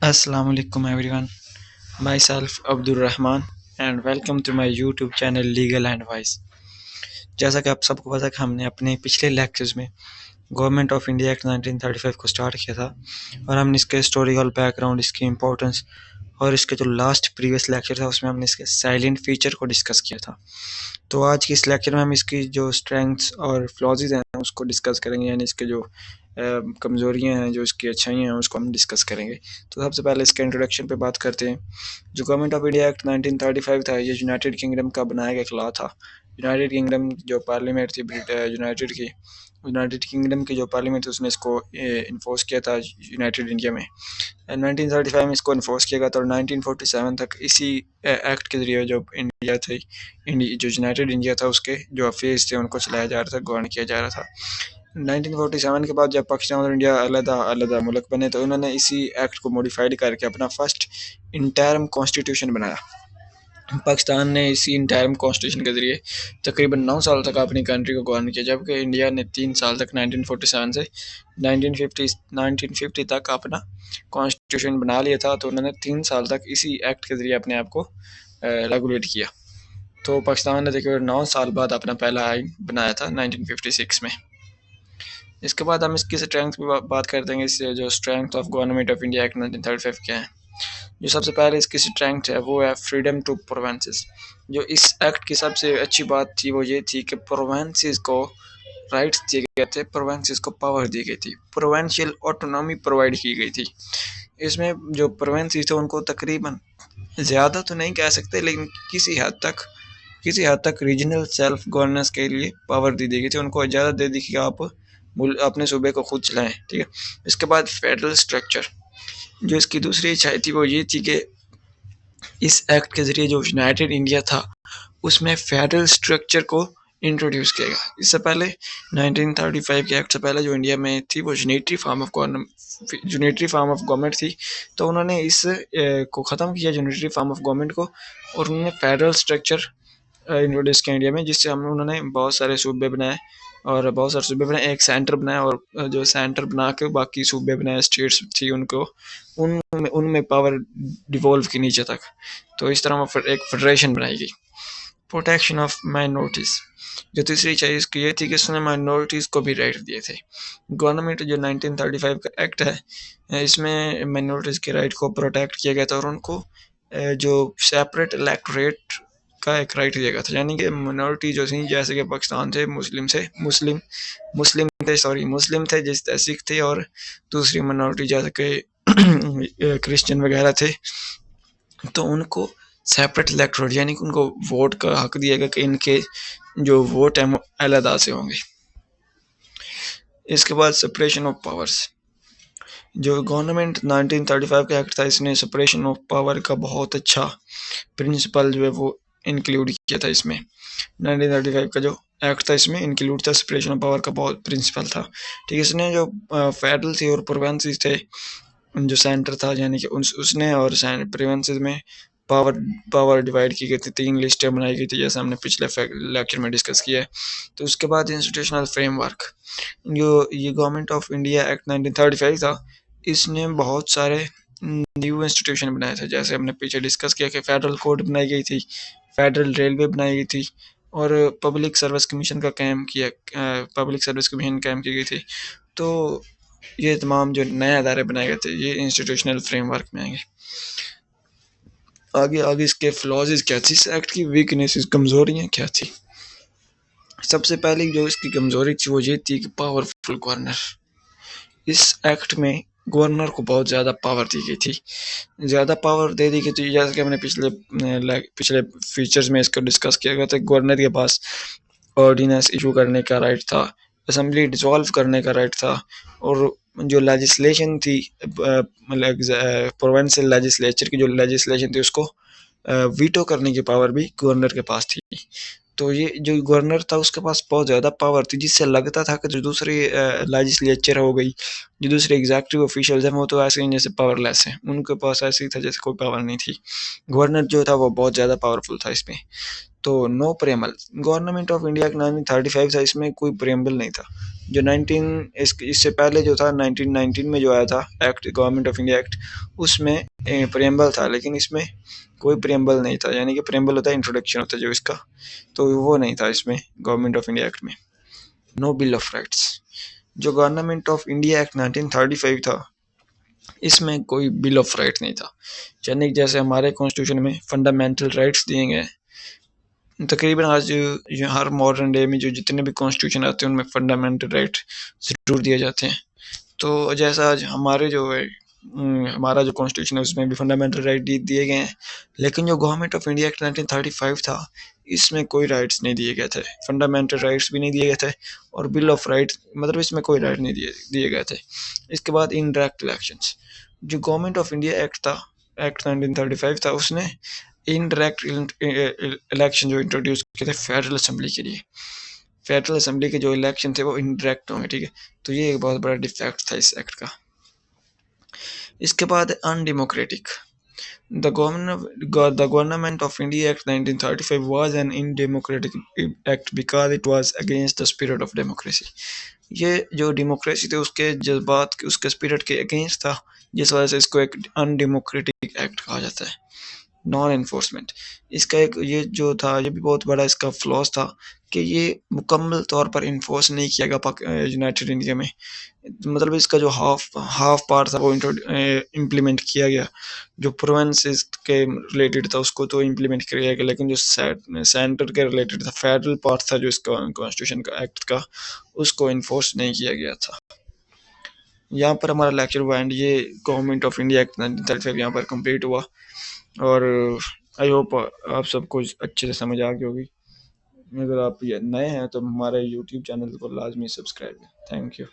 Assalamu alaikum everyone. Myself Abdul Rahman and welcome to my YouTube channel Legal and Wise. जैसा कि आप सबको पता है कि हमने अपने पिछले लेक्चर्स में गवर्नमेंट ऑफ इंडिया एक्ट 1935 को स्टार्ट किया था और हमने इसके हिस्टोरिकल बैकग्राउंड, इसकी इम्पोर्टेंस और इसके जो लास्ट प्रीवियस लेक्चर था उसमें हमने इसके साइलेंट फीचर को डिस्कस किया था। तो आज के इस लेक्चर में हम इसकी जो स्ट्रेंथ्स और फ्लॉजेज हैं उसको डिस्कस करेंगे, यानी इसके जो कमज़ोरियाँ हैं, जो इसकी अच्छाइयाँ हैं उसको हम डिस्कस करेंगे। तो सबसे पहले इसके इंट्रोडक्शन पे बात करते हैं। जो गवर्नमेंट ऑफ इंडिया एक्ट 1935 था, ये यूनाइटेड किंगडम का बनाया गया एक लॉ था। यूनाइटेड किंगडम जो पार्लियामेंट थी यूनाइटेड किंगडम की जो पार्लियामेंट थी उसने इसको इन्फोर्स किया था यूनाइटेड इंडिया में। 1935 में इसको इन्फोर्स किया गया था और 1947 तक इसी एक्ट के ज़रिए जो इंडिया थी, जो यूनाइटेड इंडिया था, उसके जो अफेयर्स थे उनको चलाया जा रहा था, गवर्न किया जा रहा था। 1947 के बाद जब पाकिस्तान और इंडिया अलग मुल्क बने तो उन्होंने इसी एक्ट को मॉडिफाइड करके अपना फर्स्ट इंटरम कॉन्स्टिट्यूशन बनाया। पाकिस्तान ने इसी इंटरम कॉन्स्टिट्यूशन के ज़रिए तकरीबन 9 साल तक अपनी कंट्री को गवर्न किया, जबकि इंडिया ने 3 साल तक 1947 से 1950 तक अपना कॉन्स्टिट्यूशन बना लिया था। तो उन्होंने 3 साल तक इसी एक्ट के ज़रिए अपने आप को रेगुलेट किया। तो पाकिस्तान ने तकरीबन 9 साल बाद अपना पहला आइन बनाया था 1956 में। इसके बाद हम इसकी स्ट्रेंथ की बात करते हैं। इससे जो strength of government of India act 1935 क्या है। जो सबसे पहले इसकी स्ट्रेंथ है वो है फ्रीडम टू प्रोवेंसेस। जो इस एक्ट की सबसे अच्छी बात थी वो ये थी कि प्रोवेंसेस को राइट्स दिए गए थे, प्रोवेंसेस को पावर दी गई थी, प्रोवेंशियल ऑटोनॉमी प्रोवाइड की गई थी। इसमें जो प्रोवेंसेस थे उनको तकरीबन ज़्यादा तो नहीं कह सकते, लेकिन किसी हद तक रीजनल सेल्फ गवर्नेंस के लिए पावर दी गई थी। उनको इजाज़त दे दी कि आप अपने सूबे को खुद चलाएं। ठीक है। इसके बाद फेडरल स्ट्रक्चर, जो इसकी दूसरी इच्छा थी वो ये थी कि इस एक्ट के ज़रिए जो यूनाइटेड इंडिया था उसमें फेडरल स्ट्रक्चर को इंट्रोड्यूस किया गया। इससे पहले 1935 के एक्ट से पहले जो इंडिया में थी वो यूनिटरी फॉर्म ऑफ गवर्नमेंट थी। तो उन्होंने इस को ख़त्म किया, यूनिटरी फॉर्म ऑफ गवर्नमेंट को, और उन्होंने फेडरल स्ट्रक्चर इंट्रोड्यूस किया इंडिया में, जिससे उन्होंने बहुत सारे सूबे बनाए एक सेंटर बनाया, और जो सेंटर बना के बाकी सूबे बनाए, स्टेट्स थी उनको उनमें पावर डिवॉल्व की नीचे तक। तो इस तरह एक फेडरेशन बनाई गई। प्रोटेक्शन ऑफ माइनॉरिटीज़, जो तीसरी चीज़ इसकी ये थी कि इसने माइनॉरिटीज़ को भी राइट दिए थे। गवर्नमेंट जो 1935 का एक्ट है इसमें माइनॉरिटीज़ के राइट को प्रोटेक्ट किया गया था और उनको जो सेपरेट इलेक्टोरेट का एक राइट दिया गया था। यानी कि माइनॉरिटी जो थी, जैसे कि पाकिस्तान थे मुस्लिम थे, जैसे सिख थे, और दूसरी माइनॉरिटी जैसे कि क्रिश्चियन वगैरह थे, तो उनको सेपरेट इलेक्टोरेट यानी कि उनको वोट का हक दिया गया कि इनके जो वोट हैं वो अलहदा से होंगे। इसके बाद सेपरेशन ऑफ पावर्स, जो गवर्नमेंट 1935 का एक्ट था इसने सेपरेशन ऑफ पावर का बहुत अच्छा प्रिंसिपल जो है वो इंक्लूड किया था। इसमें 1935 का जो एक्ट था इसमें इंक्लूड था, सेपरेशन ऑफ पावर का बहुत प्रिंसिपल था। ठीक है। इसने जो फेडरल थी और प्रोविंसेस थे, जो सेंटर था, यानी कि उसने और प्रोविंसेस में पावर डिवाइड की गई थी, 3 लिस्टें बनाई गई थी, जैसे हमने पिछले लेक्चर में डिस्कस किया है। तो उसके बाद इंस्टीट्यूशनल फ्रेमवर्क, जो ये गवर्नमेंट ऑफ इंडिया एक्ट 1935 था, इसने बहुत सारे न्यू इंस्टीट्यूशन बनाए थे, जैसे हमने पीछे डिस्कस किया कि फेडरल कोर्ट बनाई गई थी, फेडरल रेलवे बनाई गई थी, और पब्लिक सर्विस कमीशन कायम की गई थी। तो ये तमाम जो नए अदारे बनाए गए थे ये इंस्टीट्यूशनल फ्रेमवर्क में आएंगे। आगे इसके फ्लॉजेस क्या थी, इस एक्ट की वीकनेसेस, कमज़ोरियाँ क्या थी। सबसे पहले जो इसकी कमज़ोरी थी वो ये थी कि पावरफुल गवर्नर। इस एक्ट में गवर्नर को बहुत ज़्यादा पावर दी गई थी, ज़्यादा पावर दे दी गई थी, जैसे कि हमने पिछले फीचर्स में इसको डिस्कस किया गया था। गवर्नर के पास ऑर्डिनेंस इशू करने का राइट था, असेंबली डिसॉल्व करने का राइट था, और जो लेजिस्लेशन थी, मतलब प्रोविंशियल लेजिस्लेचर की जो लेजिस्लेशन थी उसको वीटो करने की पावर भी गवर्नर के पास थी। तो ये जो गवर्नर था उसके पास बहुत ज़्यादा पावर थी, जिससे लगता था कि जो दूसरी लेजिस्लेचर हो गई, जो दूसरे एग्जीक्यूटिव ऑफिशियल्स हैं वो तो ऐसे ही जैसे पावरलेस हैं, उनके पास ऐसे ही था जैसे कोई पावर नहीं थी। गवर्नर जो था वो बहुत ज़्यादा पावरफुल था इसमें। तो नो प्रेमल, गवर्नमेंट ऑफ इंडिया का 1935 था, इसमें कोई प्रेम्बल नहीं था। जो 19 इससे पहले जो था 1919 में जो आया था act, government of India act, उसमें प्रेम्बल था, लेकिन इसमें कोई प्रेम्बल नहीं था। यानी कि प्रेम्बल होता है इंट्रोडक्शन होता है जो इसका, तो वो नहीं था इसमें गवर्नमेंट ऑफ इंडिया एक्ट में। नो बिल ऑफ राइट्स, जो गवर्नमेंट ऑफ इंडिया एक्ट 1935 था इसमें कोई बिल ऑफ राइट नहीं था। यानी कि जैसे हमारे कॉन्स्टिट्यूशन में फंडामेंटल राइट्स दिए गए, तकरीबन आज हर मॉडर्न डे में जो जितने भी कॉन्स्टिट्यूशन आते हैं उनमें फंडामेंटल राइट ज़रूर दिए जाते हैं। तो जैसा आज हमारे जो है हमारा जो कॉन्स्टिट्यूशन है उसमें भी फंडामेंटल राइट दिए गए हैं, लेकिन जो गवर्नमेंट ऑफ इंडिया एक्ट 1935 था इसमें कोई राइट्स नहीं दिए गए थे, फंडामेंटल राइट्स भी नहीं दिए गए थे, और बिल ऑफ राइट्स मतलब इसमें कोई राइट नहीं दिए गए थे। इसके बाद इनडायरेक्ट इलेक्शंस, जो गवर्नमेंट ऑफ इंडिया एक्ट था, एक्ट 1935 था, उसने इनडायरेक्ट इलेक्शन जो इंट्रोड्यूस किए थे फेडरल असेंबली के लिए। फेडरल असेंबली के जो इलेक्शन थे वो इनडायरेक्ट होंगे, ठीक है। तो ये एक बहुत बड़ा डिफेक्ट था इस एक्ट का। इसके बाद undemocratic, the government of India act 1935 was an undemocratic act because it was against the spirit of democracy. ये जो डेमोक्रेसी थे उसके जज्बात के, उसके स्पिरिट के अगेंस्ट था, जिस वजह से इसको एक अनडेमोक्रेटिक एक्ट कहा जाता है। नॉन एनफोर्समेंट, इसका एक ये जो था ये भी बहुत बड़ा इसका फ्लॉस था कि ये मुकम्मल तौर पर इन्फोर्स नहीं किया गया यूनाइटेड इंडिया में। मतलब इसका जो हाफ पार्ट था वो इम्प्लीमेंट किया गया, जो प्रोविंसेस के रिलेटेड था उसको तो इम्प्लीमेंट किया गया, लेकिन जो सेंटर के रिलेटेड था, फेडरल पार्ट था जो इसका कॉन्स्टिट्यूशन का एक्ट का, उसको इन्फोर्स नहीं किया गया था। यहाँ पर हमारा लेक्चर हुआ एंड ये गवर्नमेंट ऑफ इंडिया एक्ट 1935 यहाँ पर कंप्लीट हुआ, और आई होप आप सबको अच्छे से समझ आ गई होगी। अगर आप ये नए हैं तो हमारे यूट्यूब चैनल को लाजमी सब्सक्राइब करें। Thank you.